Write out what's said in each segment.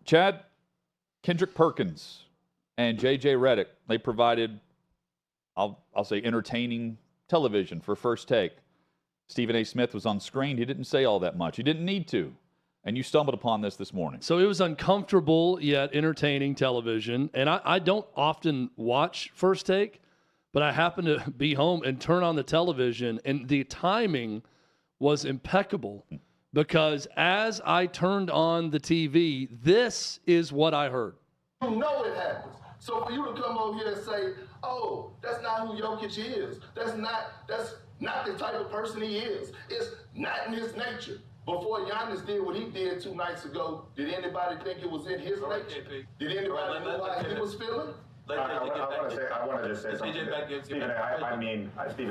Chad, Kendrick Perkins and JJ Redick, they provided, I'll say, entertaining television for First Take. Stephen A. Smith was on screen. He didn't say all that much. He didn't need to. And you stumbled upon this morning. So it was uncomfortable yet entertaining television. And I don't often watch First Take, but I happened to be home and turn on the television, and the timing was impeccable because as I turned on the TV, this is what I heard. You know it happens. So for you to come over here and say, oh, that's not who Jokic is. That's not the type of person he is. It's not in his nature. Before Giannis did what he did 2 nights ago, did anybody think it was in his nature? Did anybody know how he was feeling? I want to just say something. Stephen,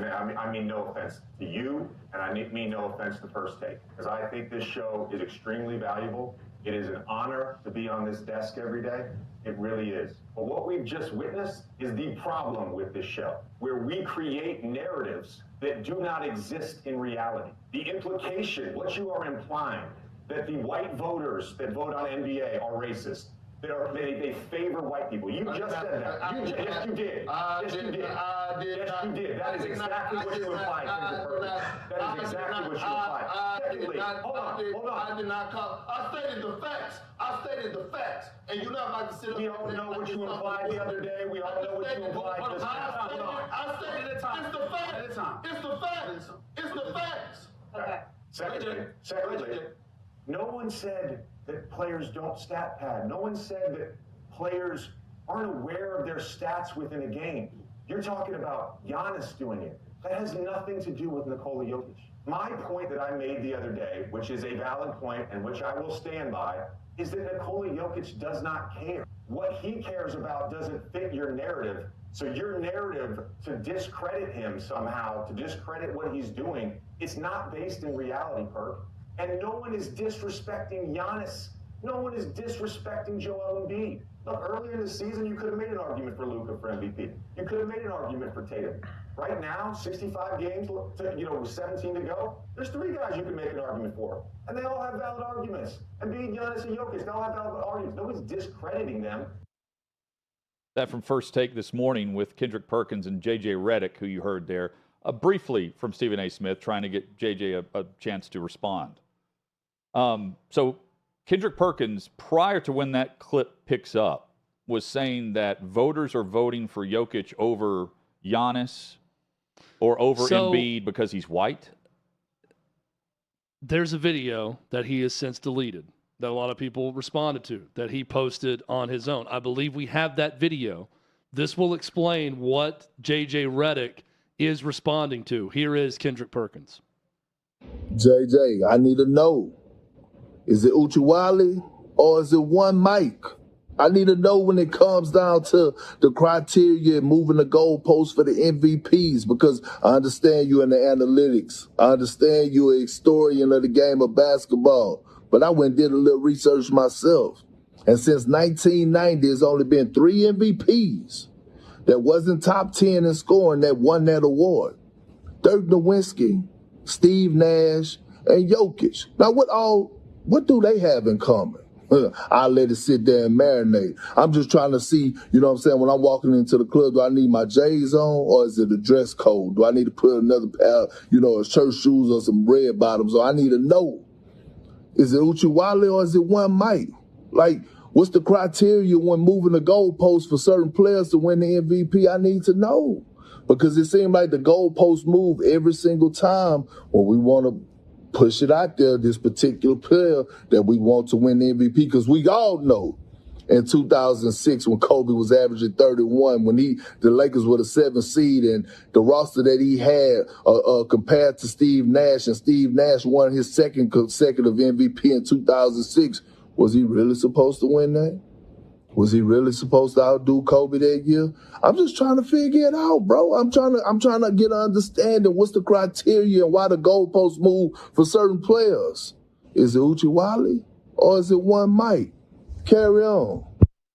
I mean no offense to you, and I mean no offense to First Take, because I think this show is extremely valuable. It is an honor to be on this desk every day. It really is. But what we've just witnessed is the problem with this show, where we create narratives that do not exist in reality. The implication, what you are implying, that the white voters that vote on NBA are racist. They favor white people. You just said that. Yes, you did. Yes, you did. Yes, you did. That is exactly what you implied. That is exactly what you implied. Secondly, hold on. I did not call. I stated the facts. And you're not about to sit up. We all know what you implied the other day. We all know what you implied this time. I stated it's the facts. It's the facts. It's the facts. Okay. Secondly, no one said that players don't stat pad. No one said that players aren't aware of their stats within a game. You're talking about Giannis doing it. That has nothing to do with Nikola Jokic. My point that I made the other day, which is a valid point and which I will stand by, is that Nikola Jokic does not care. What he cares about doesn't fit your narrative. So your narrative to discredit him somehow, to discredit what he's doing, it's not based in reality, Perk. And no one is disrespecting Giannis. No one is disrespecting Joel Embiid. Look, earlier in the season, you could have made an argument for Luka for MVP. You could have made an argument for Tatum. Right now, 65 games, 17 to go, there's 3 guys you can make an argument for. And they all have valid arguments. Embiid, Giannis, and Jokic, they all have valid arguments. Nobody's discrediting them. That from First Take this morning with Kendrick Perkins and JJ Redick, who you heard there, briefly from Stephen A. Smith, trying to get JJ a chance to respond. So Kendrick Perkins, prior to when that clip picks up, was saying that voters are voting for Jokic over Giannis or over Embiid because he's white. There's a video that he has since deleted that a lot of people responded to, that he posted on his own. I believe we have that video. This will explain what JJ Redick is responding to. Here is Kendrick Perkins. JJ, I need to know. Is it Uchiwali or is it one Mike? I need to know when it comes down to the criteria moving the goalposts for the MVPs, because I understand you in the analytics. I understand you're a historian of the game of basketball, but I went and did a little research myself. And since 1990, there's only been 3 MVPs that wasn't top 10 in scoring that won that award. Dirk Nowitzki, Steve Nash, and Jokic. Now, what do they have in common? I'll let it sit there and marinate. I'm just trying to see, you know what I'm saying, when I'm walking into the club, do I need my J's on or is it a dress code? Do I need to put another pair, of church shoes or some red bottoms? Or I need to know, is it Uchiwali or is it one Mike? Like, what's the criteria when moving the goalposts for certain players to win the MVP? I need to know. Because it seems like the goalposts move every single time when we want to push it out there, this particular player that we want to win the MVP, because we all know in 2006 when Kobe was averaging 31, when the Lakers were the 7th seed, and the roster that he had compared to Steve Nash, and Steve Nash won his 2nd consecutive MVP in 2006, was he really supposed to win that? Was he really supposed to outdo Kobe that year? I'm just trying to figure it out, bro. I'm trying to get an understanding. What's the criteria and why the goalposts move for certain players? Is it Uchiwali or is it one Mike? Carry on.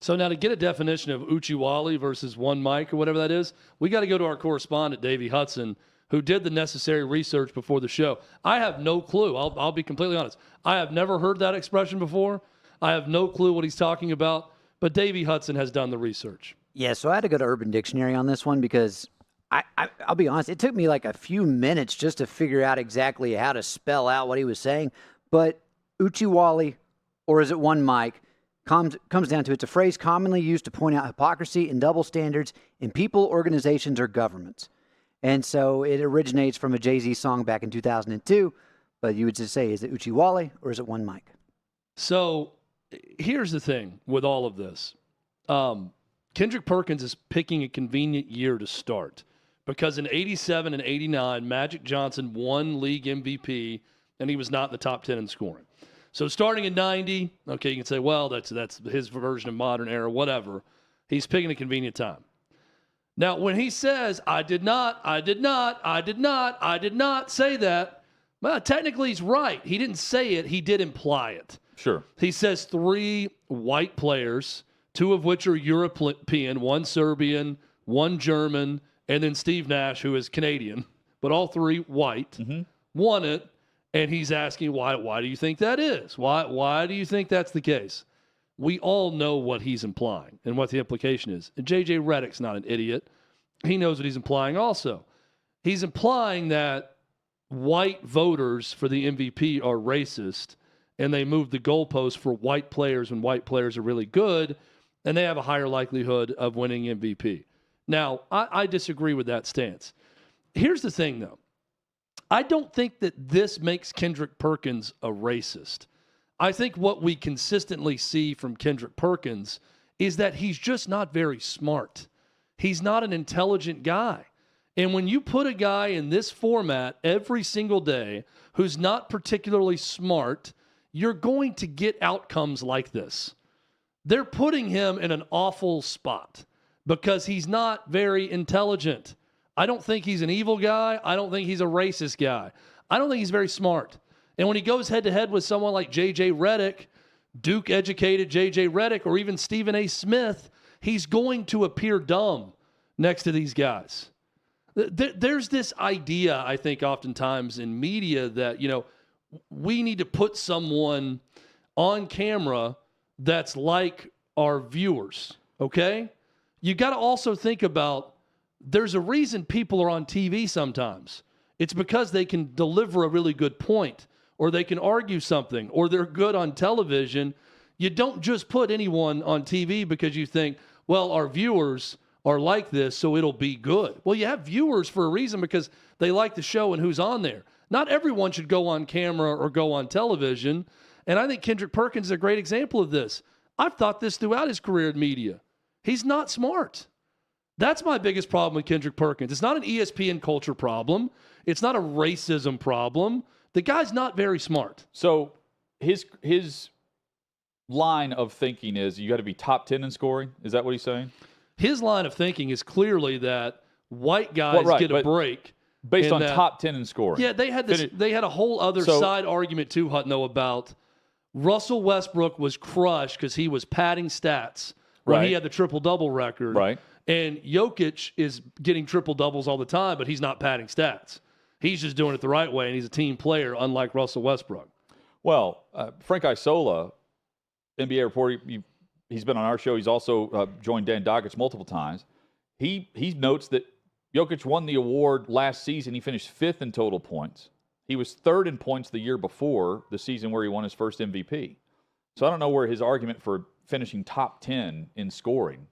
So now to get a definition of Uchiwali versus one Mike or whatever that is, we got to go to our correspondent, Davey Hudson, who did the necessary research before the show. I have no clue. I'll be completely honest. I have never heard that expression before. I have no clue what he's talking about, but Davey Hudson has done the research. Yeah, so I had to go to Urban Dictionary on this one because I'll be honest, it took me like a few minutes just to figure out exactly how to spell out what he was saying. But Uchiwali, or is it one mic, comes down to it's a phrase commonly used to point out hypocrisy and double standards in people, organizations, or governments. And so it originates from a Jay-Z song back in 2002. But you would just say, is it Uchiwali or is it one mic? So here's the thing with all of this. Kendrick Perkins is picking a convenient year to start because in 87 and 89, Magic Johnson won league MVP, and he was not in the top 10 in scoring. So starting in 90, okay, you can say, well, that's his version of modern era, whatever. He's picking a convenient time. Now, when he says, I did not say that, well, technically he's right. He didn't say it. He did imply it. Sure. He says 3 white players, 2 of which are European, 1 Serbian, 1 German, and then Steve Nash, who is Canadian, but all 3 white, won it. And he's asking, why do you think that is? Why do you think that's the case? We all know what he's implying and what the implication is. And JJ Redick's not an idiot. He knows what he's implying also. He's implying that white voters for the MVP are racist, and they move the goalpost for white players when white players are really good, and they have a higher likelihood of winning MVP. Now, I disagree with that stance. Here's the thing, though. I don't think that this makes Kendrick Perkins a racist. I think what we consistently see from Kendrick Perkins is that he's just not very smart. He's not an intelligent guy. And when you put a guy in this format every single day who's not particularly smart, you're going to get outcomes like this. They're putting him in an awful spot because he's not very intelligent. I don't think he's an evil guy. I don't think he's a racist guy. I don't think he's very smart. And when he goes head-to-head with someone like JJ Redick, Duke-educated JJ Redick, or even Stephen A. Smith, he's going to appear dumb next to these guys. There's this idea, I think, oftentimes in media that, we need to put someone on camera that's like our viewers, okay? You got to also think about there's a reason people are on TV sometimes. It's because they can deliver a really good point, or they can argue something, or they're good on television. You don't just put anyone on TV because you think, well, our viewers are like this, so it'll be good. Well, you have viewers for a reason because they like the show and who's on there. Not everyone should go on camera or go on television. And I think Kendrick Perkins is a great example of this. I've thought this throughout his career in media. He's not smart. That's my biggest problem with Kendrick Perkins. It's not an ESPN culture problem. It's not a racism problem. The guy's not very smart. So his line of thinking is you got to be top 10 in scoring. Is that what he's saying? His line of thinking is clearly that white guys get a break. Based on top 10 in scoring. Yeah, they had this. They had a whole other side argument too, Hutton, though, about Russell Westbrook was crushed because he was padding stats when he had the triple-double record. Right. And Jokic is getting triple-doubles all the time, but he's not padding stats. He's just doing it the right way, and he's a team player, unlike Russell Westbrook. Well, Frank Isola, NBA reporter, he's been on our show. He's also joined Dan Doggett multiple times. He notes that Jokic won the award last season. He finished 5th in total points. He was 3rd in points the year before, the season where he won his first MVP. So I don't know where his argument for finishing top 10 in scoring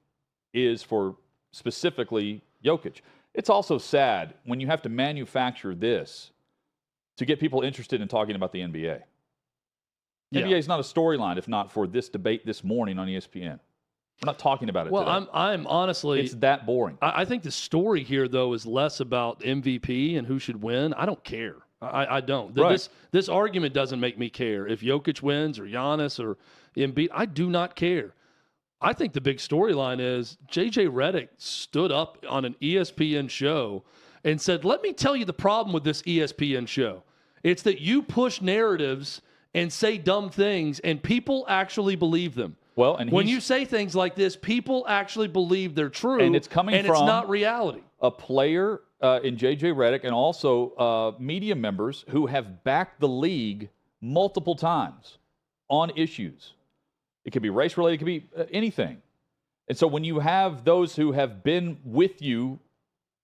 is for specifically Jokic. It's also sad when you have to manufacture this to get people interested in talking about the NBA. Yeah. NBA is not a storyline if not for this debate this morning on ESPN. We're not talking about it today. I'm honestly... It's that boring. I think the story here, though, is less about MVP and who should win. I don't care. I don't. This argument doesn't make me care. If Jokic wins or Giannis or Embiid, I do not care. I think the big storyline is JJ Redick stood up on an ESPN show and said, let me tell you the problem with this ESPN show. It's that you push narratives and say dumb things, and people actually believe them. Well, and when you say things like this, people actually believe they're true, and it's coming from it's not reality. A player in JJ Redick and also media members who have backed the league multiple times on issues. It could be race related. It could be anything. And so when you have those who have been with you,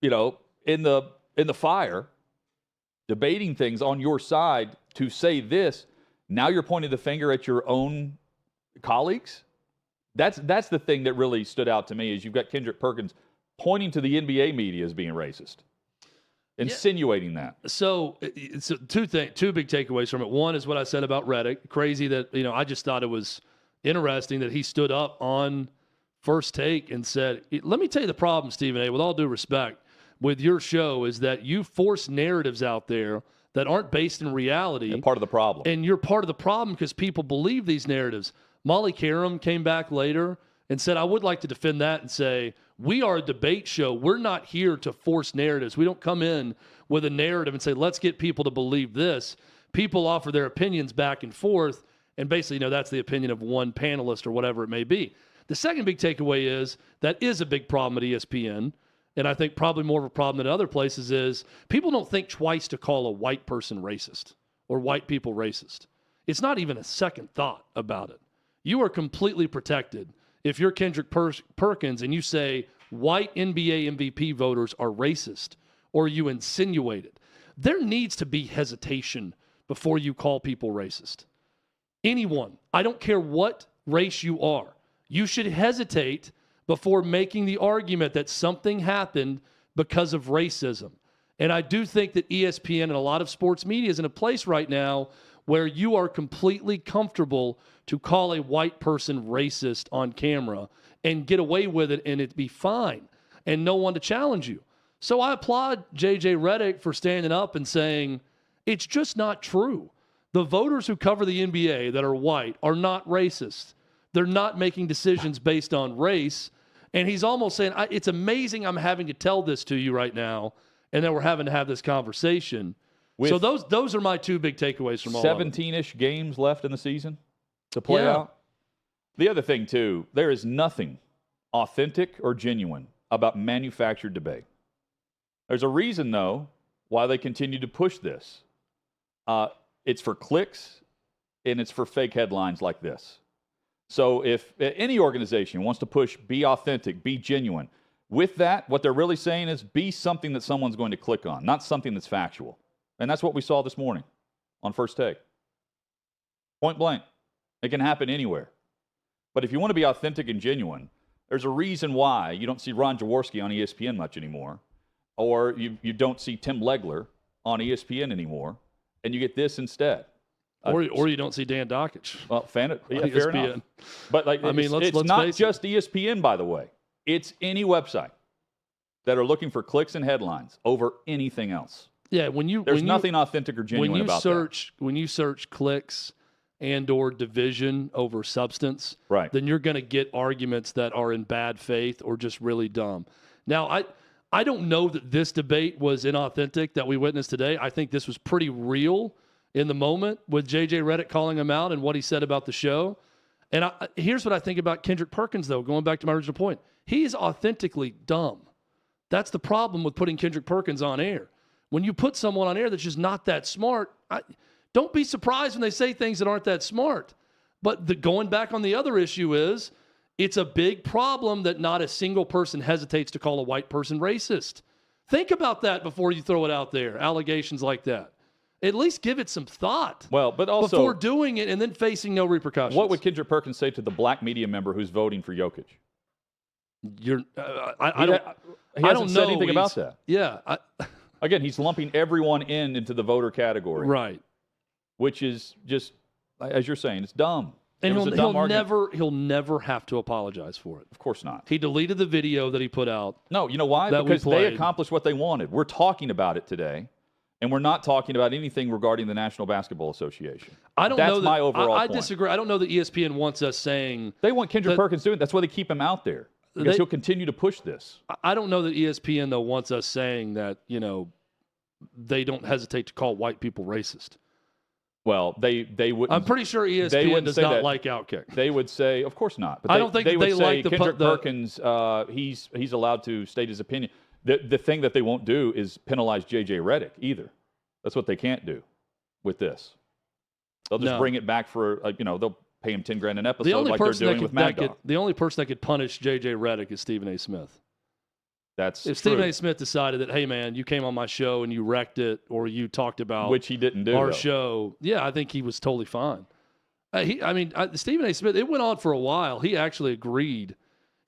in the fire, debating things on your side to say this, now you're pointing the finger at your own colleagues. That's the thing that really stood out to me is you've got Kendrick Perkins pointing to the NBA media as being racist, insinuating that. So it's two big takeaways from it. One is what I said about Redick. Crazy that, I just thought it was interesting that he stood up on First Take and said, let me tell you the problem, Stephen A., with all due respect, with your show is that you force narratives out there that aren't based in reality. And part of the problem. And you're part of the problem because people believe these narratives. Molly Karam came back later and said, I would like to defend that and say, we are a debate show. We're not here to force narratives. We don't come in with a narrative and say, let's get people to believe this. People offer their opinions back and forth, and basically, that's the opinion of one panelist or whatever it may be. The second big takeaway is that is a big problem at ESPN, and I think probably more of a problem than other places is people don't think twice to call a white person racist or white people racist. It's not even a second thought about it. You are completely protected if you're Kendrick Perkins and you say white NBA MVP voters are racist or you insinuate it. There needs to be hesitation before you call people racist. Anyone, I don't care what race you are, you should hesitate before making the argument that something happened because of racism. And I do think that ESPN and a lot of sports media is in a place right now where you are completely comfortable to call a white person racist on camera and get away with it and it be fine and no one to challenge you. So I applaud JJ Redick for standing up and saying, it's just not true. The voters who cover the NBA that are white are not racist. They're not making decisions based on race. And he's almost saying, it's amazing I'm having to tell this to you right now and that we're having to have this conversation. So those are my two big takeaways from all of it. 17-ish games left in the season to play out. The other thing, too, there is nothing authentic or genuine about manufactured debate. There's a reason, though, why they continue to push this. It's for clicks, and it's for fake headlines like this. So if any organization wants to push be authentic, be genuine, with that, what they're really saying is be something that someone's going to click on, not something that's factual. And that's what we saw this morning on First Take. Point blank. It can happen anywhere. But if you want to be authentic and genuine, there's a reason why you don't see Ron Jaworski on ESPN much anymore, or you don't see Tim Legler on ESPN anymore, and you get this instead. Or you don't see Dan Dockich. Well, fair ESPN. enough. But it's not just ESPN, by the way. It's any website that are looking for clicks and headlines over anything else. Yeah, there's nothing authentic or genuine about that. When you search clicks and or division over substance, right, then you're going to get arguments that are in bad faith or just really dumb. Now, I don't know that this debate was inauthentic that we witnessed today. I think this was pretty real in the moment with JJ Redick calling him out and what he said about the show. And here's what I think about Kendrick Perkins, though, going back to my original point. He is authentically dumb. That's the problem with putting Kendrick Perkins on air. When you put someone on air that's just not that smart, don't be surprised when they say things that aren't that smart. But going back on the other issue is, it's a big problem that not a single person hesitates to call a white person racist. Think about that before you throw it out there, allegations like that. At least give it some thought. Well, but also before doing it and then facing no repercussions. What would Kendrick Perkins say to the black media member who's voting for Jokic? I don't know anything about that. Yeah. Again, he's lumping everyone into the voter category. Right. Which is just, as you're saying, it's dumb. And he'll never have to apologize for it. Of course not. He deleted the video that he put out. No, you know why? Because they accomplished what they wanted. We're talking about it today, and we're not talking about anything regarding the National Basketball Association. That's my overall point. I disagree. I don't know that ESPN wants us saying... They want Kendrick Perkins doing it. That's why they keep him out there. Because he'll continue to push this. I don't know that ESPN, though, wants us saying that, they don't hesitate to call white people racist. Well, they would. I'm pretty sure ESPN does not like OutKick. They would say, of course not. But I don't think they would they say like Kendrick Perkins. He's allowed to state his opinion. The thing that they won't do is penalize JJ Redick either. That's what they can't do with this. They'll just bring it back for they'll pay him $10,000 an The episode only like they're person doing that with could, Mad that could Dog. the only person that could punish JJ Redick is Stephen A. Smith. That's If true, Stephen A. Smith decided that, hey man, you came on my show and you wrecked it, or you talked about which he didn't do. our though. show, yeah, I think he was totally fine. Stephen A. Smith, it went on for a while. He actually agreed.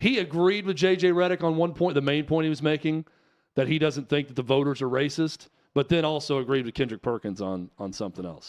He agreed with JJ Redick on one point, the main point he was making, that he doesn't think that the voters are racist, but then also agreed with Kendrick Perkins on something else.